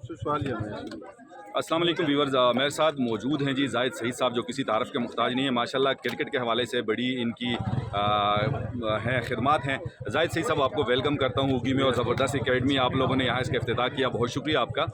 अस्सलाम वालेकुम व्यूअर्स, मेरे साथ मौजूद हैं जी जाहिद सईद साहब, जो किसी तारफ़ के मुहताज नहीं है। माशाल्लाह क्रिकेट के हवाले से बड़ी इनकी हैं खिदमात हैं। जाहिद सईद साहब, आपको वेलकम करता हूँ उगी में और ज़बरदस्त एकेडमी आप लोगों ने यहाँ इसका इफ्तिताह किया, बहुत शुक्रिया आपका।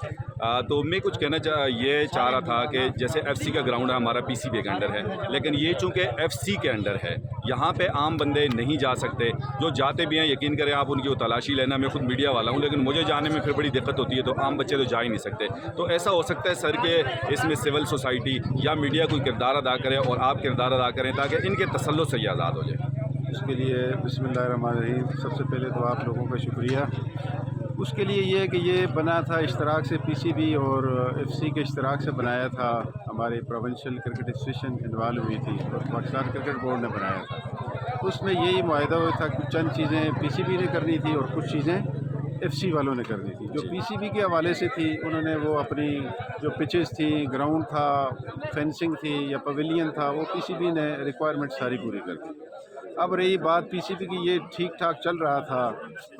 तो मैं कुछ कहना ये चाह रहा था कि जैसे FC का ग्राउंड है हमारा PCB के अंडर है, लेकिन ये चूँकि FC के अंडर है, यहाँ पे आम बंदे नहीं जा सकते। जो जाते भी हैं, यकीन करें आप उनकी तलाशी लेना, मैं खुद मीडिया वाला हूँ, लेकिन मुझे जाने में फिर बड़ी दिक्कत होती है, तो आम बच्चे तो जा ही नहीं सकते। तो ऐसा हो सकता है सर कि इसमें सिविल सोसाइटी या मीडिया कोई किरदार अदा करे और आप किरदार अदा करें ताकि इनके तसल्लुत से ये आज़ाद हो जाए। उसके लिए बिस्मिल्लाहिर्रहमानिर्रहीम, सबसे पहले तो आप लोगों का शुक्रिया। उसके लिए ये है कि ये बना था इश्तराक से, PCB और FC के इश्तराक से बनाया था। हमारे प्रोविंशियल क्रिकेट एसोसिएशन इन्वॉल्व हुई थी और पाकिस्तान क्रिकेट बोर्ड ने बनाया था। उसमें यही मुआहदा हुआ था कि चंद चीज़ें PCB ने करनी थी और कुछ चीज़ें FC वालों ने करनी थी। जो PCB के हवाले से थी, उन्होंने वो अपनी जो पिचेस थी, ग्राउंड था, फेंसिंग थी या पवेलियन था, वो PCB ने रिक्वायरमेंट सारी पूरी कर दी। अब रही बात PCB की, ये ठीक ठाक चल रहा था,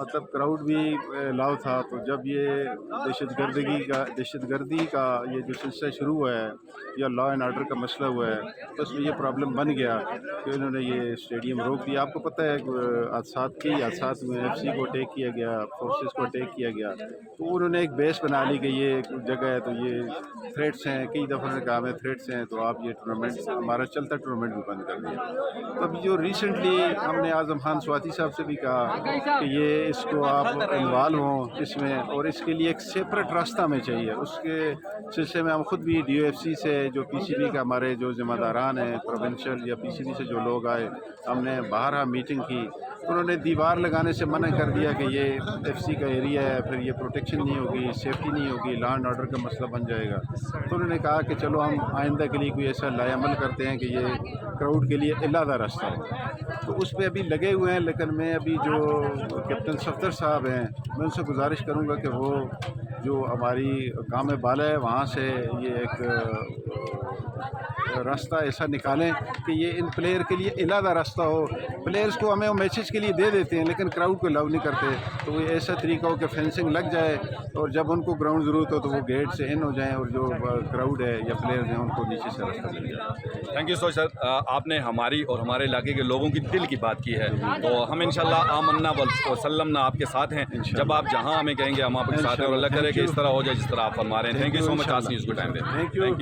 मतलब क्राउड भी लाव था। तो जब ये दहशतगर्दी का ये जो सिलसिला शुरू हुआ है या लॉ एंड ऑर्डर का मसला हुआ है, तो उसमें ये प्रॉब्लम बन गया कि उन्होंने ये स्टेडियम रोक दिया। आपको पता है हादसात में FC को अटैक किया गया, फोर्सेस को अटैक किया गया, तो उन्होंने एक बेस बना ली कि ये एक जगह है, तो ये थ्रेट्स हैं, कई दफ़ा उन्होंने कहा हमें थ्रेट्स हैं, तो आप ये टूर्नामेंट, हमारा चलता टूर्नामेंट भी बंद कर दिया। तो अभी जो रिसेंटली हमने आज़म खान स्वाति साहब से भी कहा कि ये इसको आप इन्वॉल्व हों इसमें, और इसके लिए एक सेपरेट रास्ता में चाहिए। उसके सिलसिले में हम खुद भी DOFC से, जो PCB का हमारे जो ज़िम्मेदारान हैं प्रोविंशियल या PCB से जो लोग आए, हमने बाहर मीटिंग की। उन्होंने दीवार लगाने से मना कर दिया कि ये FC का एरिया है, फिर ये प्रोटेक्शन नहीं होगी, सेफ्टी नहीं होगी, लॉ एंड ऑर्डर का मसला बन जाएगा। तो उन्होंने कहा कि चलो हम आइंदा के लिए कोई ऐसा लाएअमल करते हैं कि ये क्राउड के लिए इलादा रास्ता हो। तो उस पर अभी लगे हुए हैं, लेकिन मैं अभी जो कैप्टन सफदर साहब हैं, मैं उनसे गुजारिश करूँगा कि वो जो हमारी काम बाला है वहाँ से ये एक रास्ता ऐसा निकालें कि ये इन प्लेयर के लिए इलादा रास्ता हो। प्लेयर्स को हमें मैचेस के लिए दे देते हैं, लेकिन क्राउड को लव नहीं करते। तो ये ऐसा तरीका हो कि फेंसिंग लग जाए और जब उनको ग्राउंड ज़रूरत हो तो वो गेट से इन हो जाएं और जो क्राउड है या प्लेयर्स हैं उनको नीचे से रास्ता मिल जाए। थैंक यू सो सर, आपने हमारी और हमारे इलाके के लोगों की दिल की बात की है, तो हम इंशाल्लाह आमन्ना वसल्लम आपके साथ हैं। जब आप जहाँ हमें कहेंगे हम आपके साथ हैं, और अल्लाह करे कि इस तरह हो जाए जिस तरह आप फरमा रहे हैं। थैंक यू सो मच आज न्यूज़ को टाइम दें। Thank you.